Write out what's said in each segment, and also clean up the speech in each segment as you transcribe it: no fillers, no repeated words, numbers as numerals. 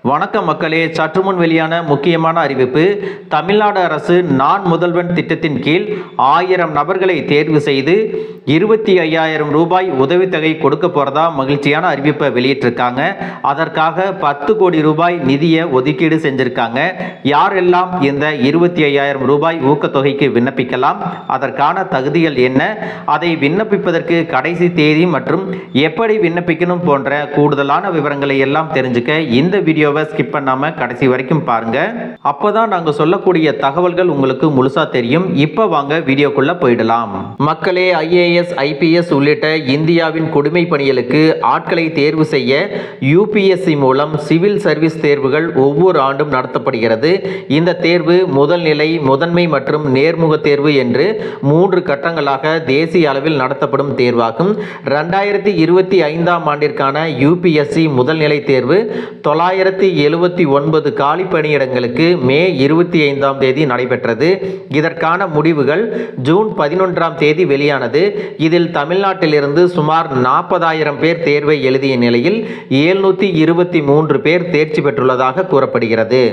வணக்கம் மக்களே, சற்று முன் வெளியான முக்கியமான அறிவிப்பு. தமிழ்நாடு அரசு நான் முதல்வன் திட்டத்தின் கீழ் 1000 நபர்களை தேர்வு செய்து 25,000 ரூபாய் உதவித்தொகை கொடுக்க போறதா மகிழ்ச்சியான அறிவிப்பை வெளியிட்டிருக்காங்க. அதற்காக 10 கோடி ரூபாய் நிதியை ஒதுக்கீடு செஞ்சிருக்காங்க. யாரெல்லாம் இந்த 25,000 ரூபாய் ஊக்கத்தொகைக்கு விண்ணப்பிக்கலாம், அதற்கான தகுதிகள் என்ன, அதை விண்ணப்பிப்பதற்கு கடைசி தேதி மற்றும் எப்படி விண்ணப்பிக்கணும் போன்ற கூடுதலான விவரங்களை எல்லாம் தெரிஞ்சுக்க இந்த வீடியோவை ஸ்கிப் பண்ணாம கடைசி வரைக்கும் பாருங்க. அப்பதான் நாங்க சொல்லக்கூடிய தகவல்கள் உங்களுக்கு முழுசா தெரியும். இப்ப வாங்க வீடியோக்குள்ள போயிடலாம். மக்களே, IAS, IPS உள்ளிட்ட இந்தியாவின் குடிமை பணிகளுக்கு ஆட்களை தேர்வு செய்ய UPSC மூலம் சிவில் சர்வீஸ் தேர்வுகள் ஒவ்வொரு ஆண்டும் நடத்தப்படுகிறது. இந்த தேர்வு முதல் நிலை, முதன்மை மற்றும் நேர்முக தேர்வு என்று 3 கட்டங்களாக தேசிய அளவில் நடத்தப்படும் தேர்வாகும். 2025ஆம் ஆண்டிற்கான UPSC முதல் நிலை தேர்வு 979 காலி பணியிடங்களுக்கு மே 25ஆம் தேதி நடைபெற்றது. இதற்கான முடிவுகள் ஜூன் 11ஆம் தேதி வெளியானது. இதில் தமிழ்நாட்டிலிருந்து சுமார் 40,000 பேர் தேர்வை எழுதிய நிலையில் 723 பேர் தேர்ச்சி பெற்றுள்ளதாக கூறப்படுகிறது.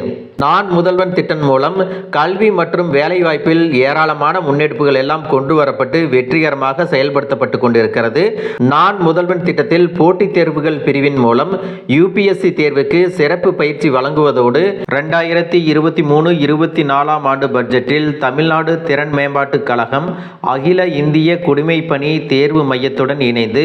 நான் முதல்வன் திட்டம் மூலம் கல்வி மற்றும் வேலைவாய்ப்பில் ஏராளமான முன்னெடுப்புகள் எல்லாம் கொண்டு வரப்பட்டு வெற்றிகரமாக செயல்படுத்தப்பட்டு கொண்டிருக்கிறது. நான் முதல்வன் திட்டத்தில் போட்டித் தேர்வுகள் பிரிவின் மூலம் UPSC தேர்வுக்கு சிறப்பு பயிற்சி வழங்குவதோடு 2023-24ஆம் ஆண்டு பட்ஜெட்டில் தமிழ்நாடு திறன் மேம்பாட்டு கழகம் அகில இந்திய குடிமை பணி தேர்வு மையத்துடன் இணைந்து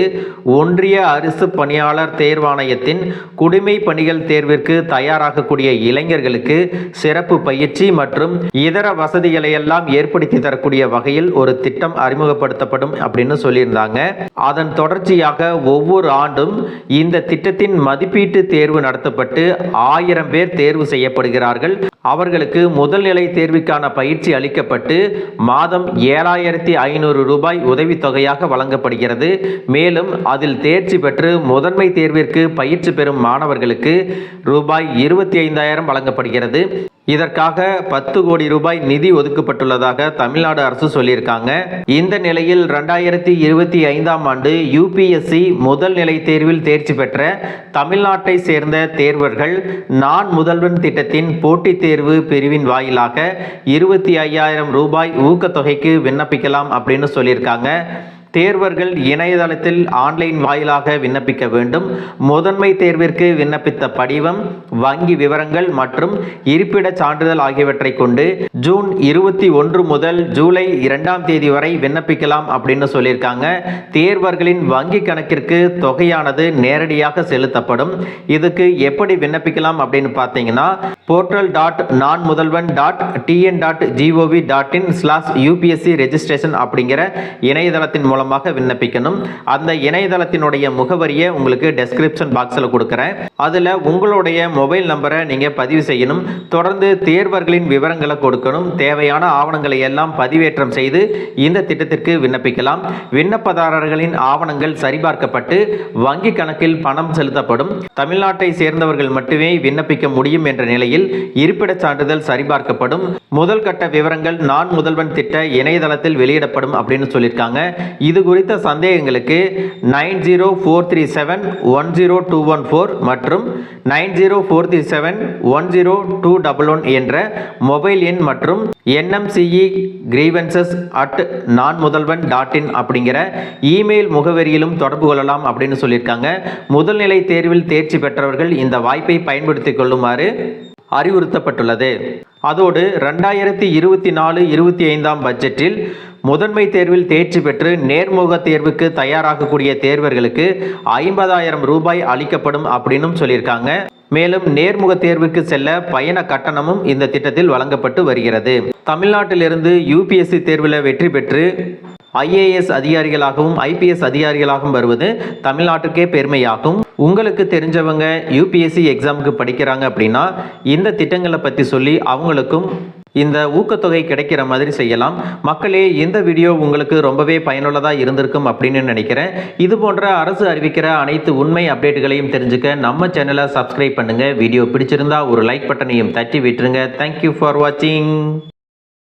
ஒன்றிய அரசு பணியாளர் தேர்வாணையத்தின் குடிமை பணிகள் தேர்விற்கு தயாராகக்கூடிய இளைஞர்களுக்கு சிறப்பு பயிற்சி மற்றும் இதர வசதிகளை எல்லாம் ஏற்படுத்தி தரக்கூடிய வகையில் ஒரு திட்டம் அறிமுகப்படுத்தப்படும் அப்படின்னு சொல்லியிருந்தாங்க. அதன் தொடர்ச்சியாக ஒவ்வொரு ஆண்டும் இந்த திட்டத்தின் மதிப்பீட்டு தேர்வு நடத்தப்பட்டு 1000 பேர் தேர்வு செய்யப்படுகிறார்கள். அவர்களுக்கு முதல் நிலை தேர்வுக்கான பயிற்சி அளிக்கப்பட்டு மாதம் 7,500 ரூபாய் உதவித்தொகையாக வழங்கப்படுகிறது. மேலும் அதில் தேர்ச்சி பெற்று முதன்மை தேர்விற்கு பயிற்சி பெறும் மாணவர்களுக்கு ரூபாய் 25,000 வழங்கப்படுகிறது. இதற்காக 10 கோடி ரூபாய் நிதி ஒதுக்கப்பட்டுள்ளதாக தமிழ்நாடு அரசு சொல்லியிருக்காங்க. இந்த நிலையில் 2025ஆம் ஆண்டு UPSC முதல் நிலை தேர்வில் தேர்ச்சி பெற்ற தமிழ்நாட்டை சேர்ந்த தேர்வர்கள் நான் முதல்வன் திட்டத்தின் போட்டித் தேர்வு பிரிவின் வாயிலாக 25,000 ரூபாய் ஊக்கத்தொகைக்கு விண்ணப்பிக்கலாம் அப்படின்னு சொல்லியிருக்காங்க. தேர்வர்கள் இணையதளத்தில் ஆன்லைன் வாயிலாக விண்ணப்பிக்க வேண்டும். முதன்மை தேர்விற்கு விண்ணப்பித்த படிவம், வங்கி விவரங்கள் மற்றும் இருப்பிட சான்றிதழ் ஆகியவற்றை கொண்டு ஜூன் 21 முதல் ஜூலை 2ஆம் தேதி வரை விண்ணப்பிக்கலாம் அப்படின்னு சொல்லியிருக்காங்க. தேர்வர்களின் வங்கி கணக்கிற்கு தொகையானது நேரடியாக செலுத்தப்படும். இதுக்கு எப்படி விண்ணப்பிக்கலாம் அப்படின்னு பார்த்தீங்கன்னா portal.nanmudalvan.tn.gov.in/UPSC ரெஜிஸ்ட்ரேஷன் அப்படிங்கிற இணையதளத்தின் மூலமாக விண்ணப்பிக்கணும். அந்த இணையதளத்தினுடைய முகவரியை உங்களுக்கு டெஸ்கிரிப்ஷன் பாக்ஸில் கொடுக்குறேன். அதில் உங்களுடைய மொபைல் நம்பரை நீங்கள் பதிவு செய்யணும். தொடர்ந்து தேர்வர்களின் விவரங்களை கொடுக்கணும். தேவையான ஆவணங்களை எல்லாம் பதிவேற்றம் செய்து இந்த திட்டத்திற்கு விண்ணப்பிக்கலாம். விண்ணப்பதாரர்களின் ஆவணங்கள் சரிபார்க்கப்பட்டு வங்கி கணக்கில் பணம் செலுத்தப்படும். தமிழ்நாட்டை சேர்ந்தவர்கள் மட்டுமே விண்ணப்பிக்க முடியும் என்ற நிலையில் இருப்பிட சான்றிதழ் சரிபார்க்கப்படும். முதல் கட்ட விவரங்கள் நான் முதல்வன் திட்ட இணையதளத்தில் வெளியிடப்படும் அப்படின்னு சொல்லியிருக்காங்க. இது குறித்த சந்தேகங்களுக்கு 9043710214 மற்றும் 9043710211 என்ற மொபைல் எண் மற்றும் NMCE grievances@nanmudalvan.in அப்படிங்கிற இமெயில் முகவரியிலும் தொடர்பு கொள்ளலாம் அப்படின்னு சொல்லியிருக்காங்க. முதல்நிலை தேர்வில் தேர்ச்சி பெற்றவர்கள் இந்த வாய்ப்பை பயன்படுத்திக் கொள்ளுமாறு அறிவுறுத்தப்பட்டுள்ளது. அதோடு 2024-25ஆம் பட்ஜெட்டில் முதன்மை தேர்வில் தேர்ச்சி பெற்று நேர்முக தேர்வுக்கு தயாராகக்கூடிய தேர்வர்களுக்கு 50,000 ரூபாய் அளிக்கப்படும் அப்படின்னு சொல்லியிருக்காங்க. மேலும் நேர்முக தேர்வுக்கு செல்ல பயண கட்டணமும் இந்த திட்டத்தில் வழங்கப்பட்டு வருகிறது. தமிழ்நாட்டிலிருந்து UPSC தேர்வில் வெற்றி பெற்று IAS அதிகாரிகளாகவும் IPS அதிகாரிகளாகவும் வருவது தமிழ்நாட்டுக்கே பெருமையாகும். உங்களுக்கு தெரிஞ்சவங்க UPSC எக்ஸாமுக்கு படிக்கிறாங்க அப்படின்னா இந்த திட்டங்களை பற்றி சொல்லி அவங்களுக்கும் இந்த ஊக்கத்தொகை கிடைக்கிற மாதிரி செய்யலாம். மக்களே, இந்த வீடியோ உங்களுக்கு ரொம்பவே பயனுள்ளதாக இருந்திருக்கும் அப்படின்னு நினைக்கிறேன். இது போன்ற அரசு அறிவிக்கிற அனைத்து உண்மை அப்டேட்டுகளையும் தெரிஞ்சுக்க நம்ம சேனலை சப்ஸ்கிரைப் பண்ணுங்கள். வீடியோ பிடிச்சிருந்தா ஒரு லைக் பட்டனையும் தட்டி விட்டுருங்க. தேங்க்யூ ஃபார் வாட்சிங்.